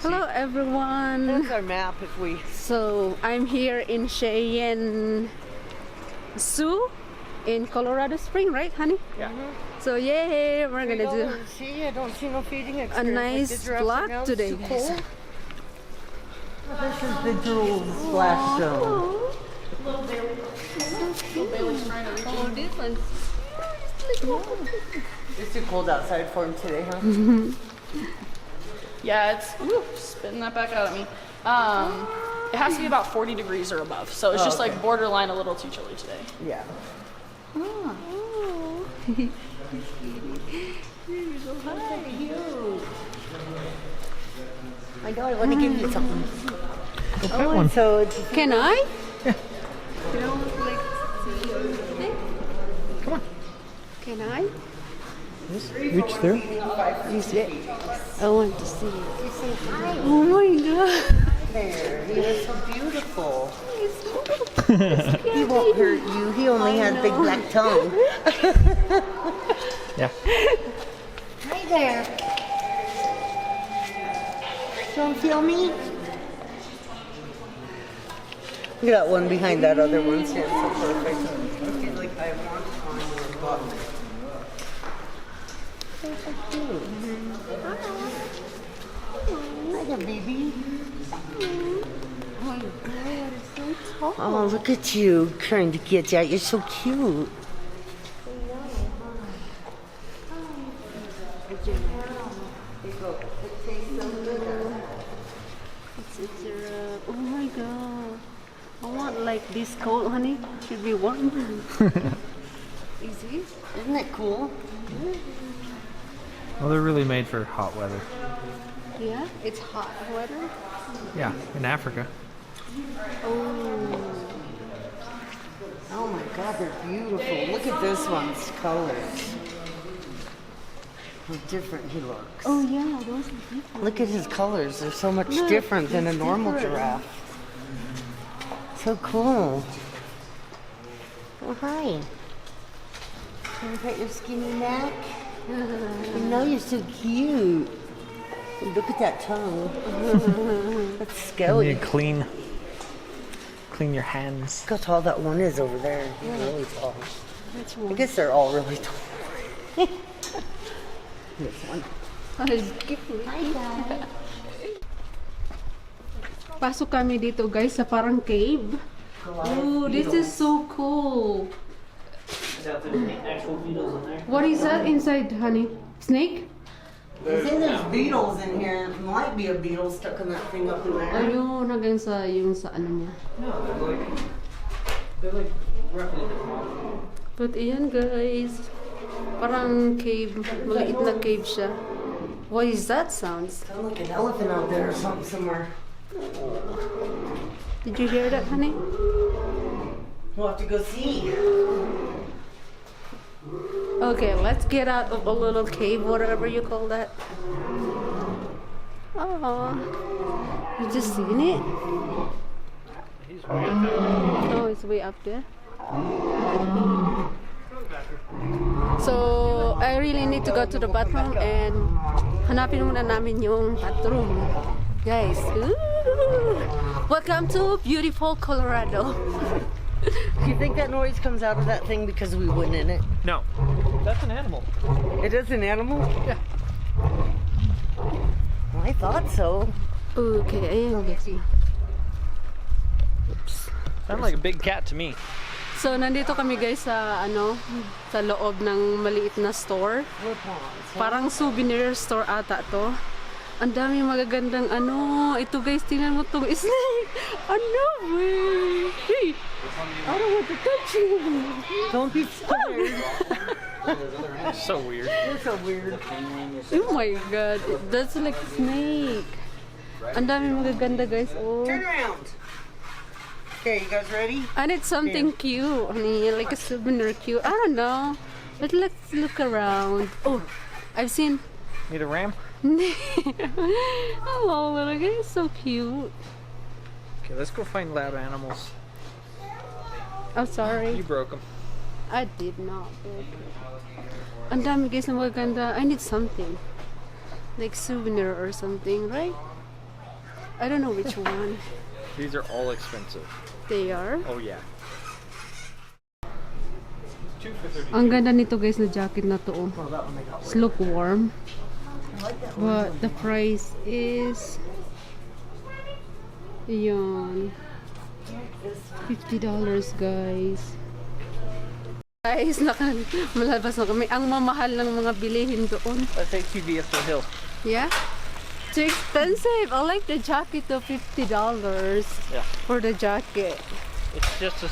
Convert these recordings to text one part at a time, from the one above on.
Hello everyone. That's our map if we... So I'm here in Cheyenne Zoo in Colorado Spring, right honey? Yeah. So yay, we're gonna do See, I don't see no feeding a experience. nice vlog today. This is the drool splash zone. Oh, this one's It's too cold outside for him today, huh? Yeah, it's spitting that back out at me. It has to be about 40 degrees or above, so it's just like borderline a little too chilly today. Yeah. oh. I know, I want to give you something. Oh, So it's... can I? Come on. Can I? Just reach through. Is it? I want to see it. Oh my god. There, he was so beautiful. He won't hurt you. He only has big black tongue. Yeah. Hi there. Don't feel me? Look at that one behind that other one. Stands so perfect. Okay, like I want on your bottom. So cute. Hi there, baby. Oh, look at you trying to get out. You're so cute. Oh my god. I want like this coat, honey. Should be warm. Easy. Isn't it cool? Well, they're really made for hot weather. Yeah, it's hot weather. Yeah, in Africa. Oh. Oh my god, they're beautiful. Look at this one's colors. How different he looks. Oh yeah, those are different. Look at his colors. They're so much Look, different than a it's normal different. giraffe. So cool. Oh, hi. Can I pet your skinny neck? You know you're so cute. Look at that tongue. That's You scaly. need to clean your hands. Look how tall that one is over there. He's really tall. Which I one? guess they're all really tall. This one. Pasok kami dito guys sa parang cave. Oh, this is so cool. What is that inside, honey? Snake? I think there's beetles in here. Might be a beetle stuck in that thing up in there. Ayun, hanggang sa yung sa ano niya. No, they're like roughly this small. But ayan guys, parang cave, maliit na cave siya. What is that sound? Sounds like an elephant out there or something somewhere. Did you hear that, honey? We'll have to go see. Okay, let's get out of a little cave, whatever you call that. Oh, you just seen it? He's way up there. Oh, it's way up there. So, I really need to go to the bathroom and hanapin muna namin yung bathroom. Guys, ooh, welcome to beautiful Colorado. Do you think that noise comes out of that thing because we went in it? No, that's an animal. It is an animal? Yeah. Well, I thought so. Okay, ayan guys. Oops. Sounded like a big cat to me. So, nandito kami guys sa ano, sa loob ng maliit na store. Parang souvenir store ata to. Ang dami magagandang ano. Ito guys, tingnan mo tong snake. Ano eh? Hey, I don't want to touch you. Don't be scared. So weird. You're so weird. Oh my god, that's like a snake. Ang dami magaganda guys. Oh. Turn around. Okay, you guys ready? I need something cute. Honey, like a souvenir cute. I don't know. But let's look around. Oh, I've seen. Need a ram? Hello, little guy. So cute. Okay, let's go find lab animals. Oh, sorry. You broke them. I did not break it. Ang dami guys na magaganda. I need something. Like souvenir or something, right? I don't know which one. These are all expensive. They are. Oh yeah. 2 for 30. Ang ganda nito guys na jacket na to. Oh. It's look warm. But the price is yun. $50 guys. Guys, malabas na kami. Ang mamahal ng mga bilihin doon. Let's ATV up the hill. Yeah? Too expensive. I like the jacket though, $50 for the jacket. It's just a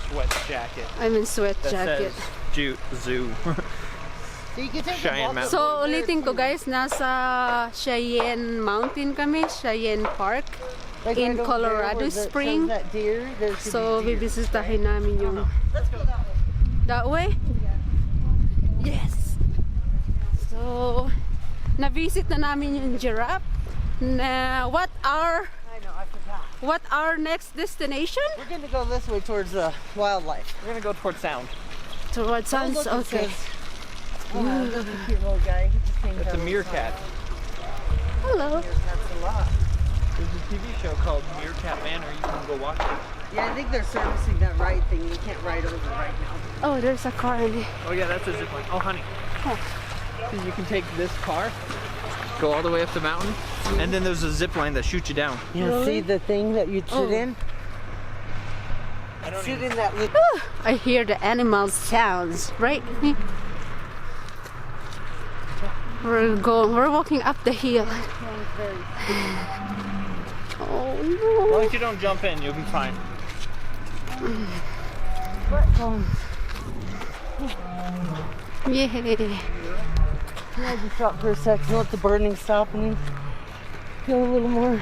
sweat jacket. I mean sweat That jacket. says zoo. So you can take Cheyenne the Mountain. So ulitin ko guys, nasa Cheyenne Mountain kami, Cheyenne Park in Colorado Spring. So bibisitahin namin yung that way. Yes. So na-visit na namin yung giraffe. Na what our next destination? We're gonna go this way towards the wildlife. We're gonna go towards sound. Towards sounds look, it okay. says- Oh, look at the cute little guy. He just came It's a down. meerkat. Hello. That's a lot. There's a TV show called Meerkat Manor. You can go watch it. Yeah, I think they're servicing that ride thing. You can't ride over right now. Oh, there's a car in it. Oh yeah, that's a zip line. Oh honey. You can take this car, go all the way up the mountain, and then there's a zip line that shoots you down. Yeah, see the thing that you'd sit Oh. in? Sit in that little... I hear the animal sounds, right? We're walking up the hill. Oh As no. long as you don't jump in, you'll be fine. Yeah. Can I just stop for a second, let the burning stop and then feel a little more?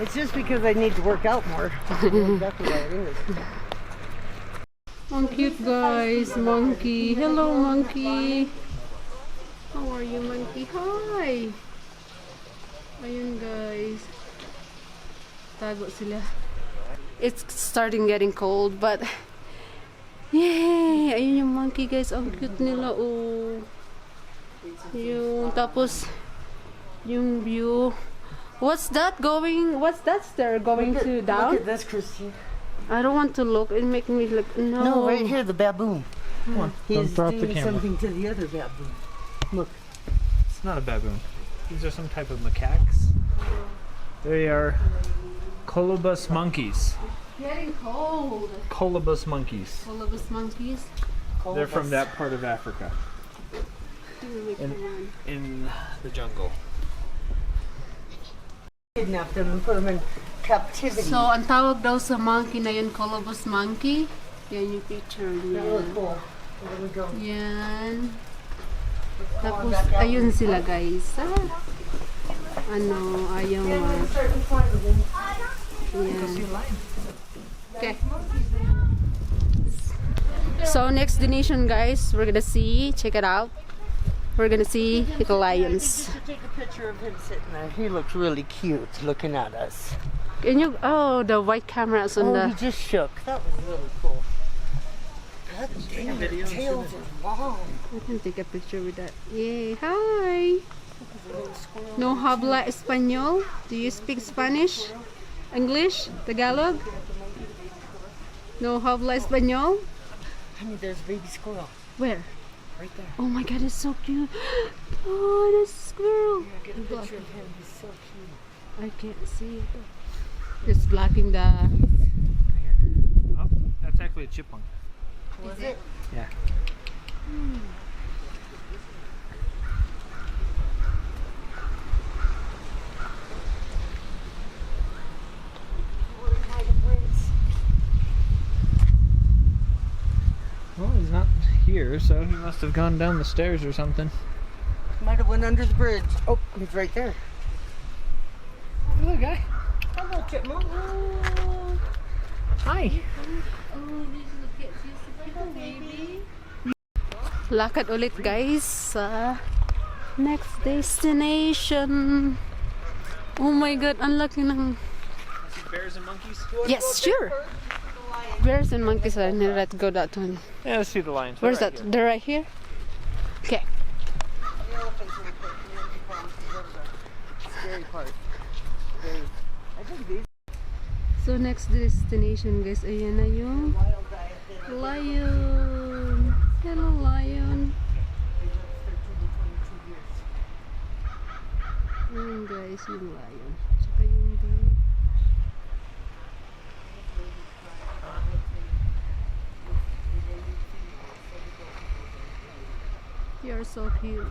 It's just because I need to work out more. Exactly what it is. Ang cute guys, monkey. Hello monkey. How are you monkey? Hi. Ayun guys. Tago sila. It's starting getting cold but yay! Ayun yung monkey guys. Ang cute nila oh. Yung tapos yung view. What's that stair going to down? Look at this, Christine. I don't want to look. It make me look no. No, right here, the baboon. Come on, He's drop the doing camera. something to the other baboon. Look. It's not a baboon. These are some type of macaques. They are colobus monkeys. Getting cold. Colobus monkeys. Colobus monkeys. They're from that part of Africa, in the jungle. Kidnap them and put them in captivity. So, ang tawag daw sa monkey na yun, colobus monkey. Yan yung picture niya. That was cool. There we go. Yan. Tapos, ayun sila guys. Ano, ayaw man. Yan. Okay. So, next destination guys, we're gonna see, check it out. We're gonna see the lions. Take a picture of him sitting there. He looks really cute looking at us. Can you, oh, the white cameras on Oh, he the, just shook. That was really cool. God damn, their tails are long. I can take a picture with that. Yay, hi! No habla español? Do you speak Spanish? English? Tagalog? No habla español? Honey, there's a baby squirrel Where? right there. Oh my god, it's so cute! Oh, the squirrel! Get a picture of him. He's so cute. I can't see it. It's blocking the... Oh, that's actually a chipmunk. Was it? Yeah. Well, he's not here, so he must have gone down the stairs or something. Might have went under the bridge. Oh, he's right there. Hello, guy. Hello, chipmunk. Hi. Lakad ulit guys sa next destination. Oh my god, ang laki ng... Bears and monkeys? Yes, sure. Bears and monkeys are near. Let's go that one. Yeah, let's see the lions. Where's They're that? right here. They're right here? Okay. The elephants will put So next destination guys, ayan na yung lion. Hello lion. Ayan guys, yung lion. Tsaka yung deer. You are so cute.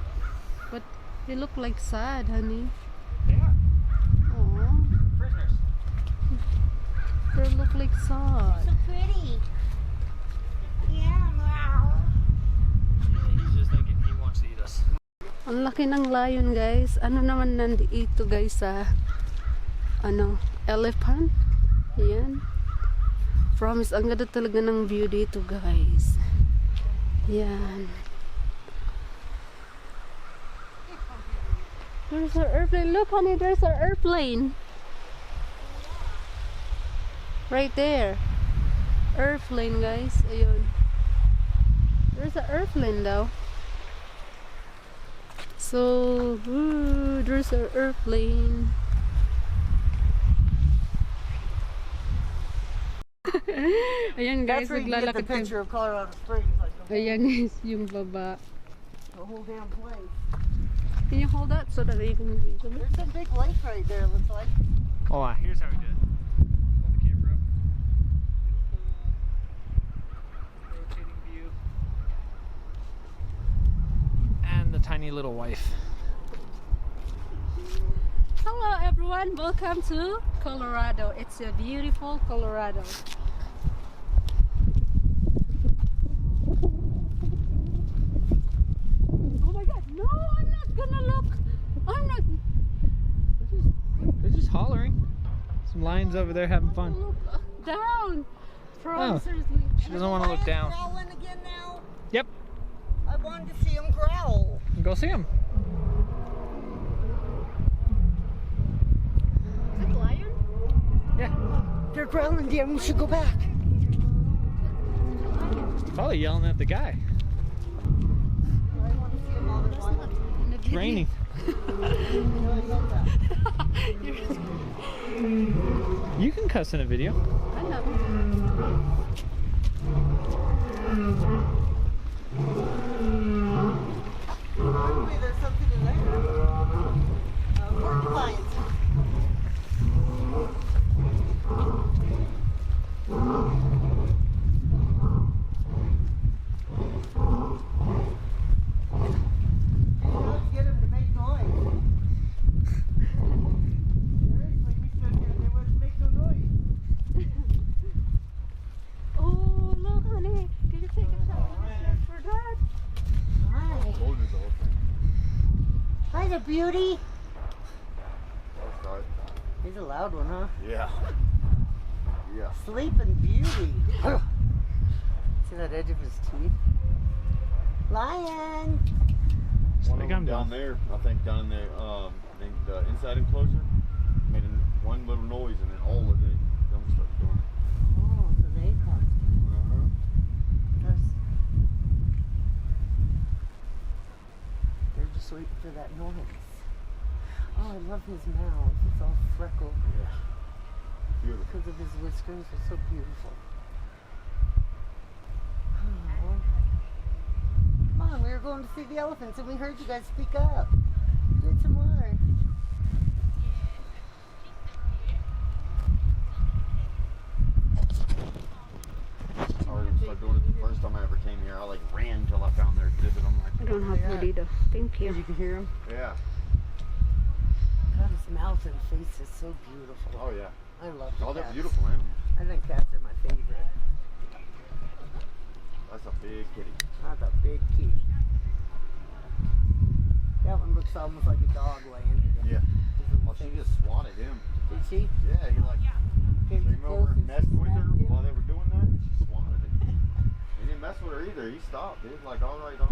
But they look like sad, honey. They are. Aww. Prisoners. They look like sad. So pretty. Yeah, wow. He's just thinking he wants to eat us. Ang laki ng lion guys. Ano naman nandito guys sa elephant. Yan. Promise, ang ganda talaga ng view dito guys. Yan. There's an airplane. Look honey, there's an airplane. Right there. Airplane guys. Ayun. There's an airplane daw. So, there's an airplane. Ayan guys, That's where you get the naglalakad kami. picture of Colorado Springs. Like the Ayan guys, yung baba. whole damn place. Can you hold that so that you can video me? There's a big lake right there, looks like. Oh, here's how we do it. Hold the camera up. Beautiful rotating view. And the tiny little wife. Hello everyone, welcome to Colorado. It's a beautiful Colorado. Oh my god, no, I'm not gonna look. I'm not They're just hollering. Some lions over there having gonna fun. look down. Oh. Seriously. She doesn't want to look down. Growling again now? Yep. I wanted to see him growl. Go see him. Is it a lion? Yeah. They're growling again. We should go back. Probably yelling at the guy. I want to see him all their life. It's raining. You can cuss in a video. I know. Hopefully there's something in there. Porcupines. Let's get him to make noise. Seriously, we stood here and they wouldn't make no noise. Oh, look, honey. Can you take a shot for that? Hi. Told you the whole thing. Hi there, beauty. That's right. He's a loud one, huh? Yeah. Yeah. Sleeping Beauty. See that edge of his teeth? Lion. One Think of I'm them down done. there, I think down there, I think the inside enclosure made one little noise and then all of them started doing it. Oh, so they come. There's- They're just waiting for that noise. Oh, I love his mouth. It's all freckled Yeah. Beautiful. because of his whiskers. They're so beautiful. Oh. Come on, we were going to see the elephants and we heard you guys speak up. Get some more. I heard them start doing it the first time I ever came here. I like ran till I found their exhibit. I'm like, I don't have Yeah. hoodie though. Thank You you. can hear him. yeah. God, his mouth and face is so beautiful. Oh yeah. I love the Oh, they're cats. beautiful animals. I think cats are my favorite. That's a big kitty. That's a big kitty. That one looks almost like a dog laying. Yeah. His little Well, she face. just swatted him. Did she? Yeah, he like Came came close over and and messed with her smacked him? while they were doing that. She swatted him. He didn't mess with her either. He stopped. He was like, all right, I'm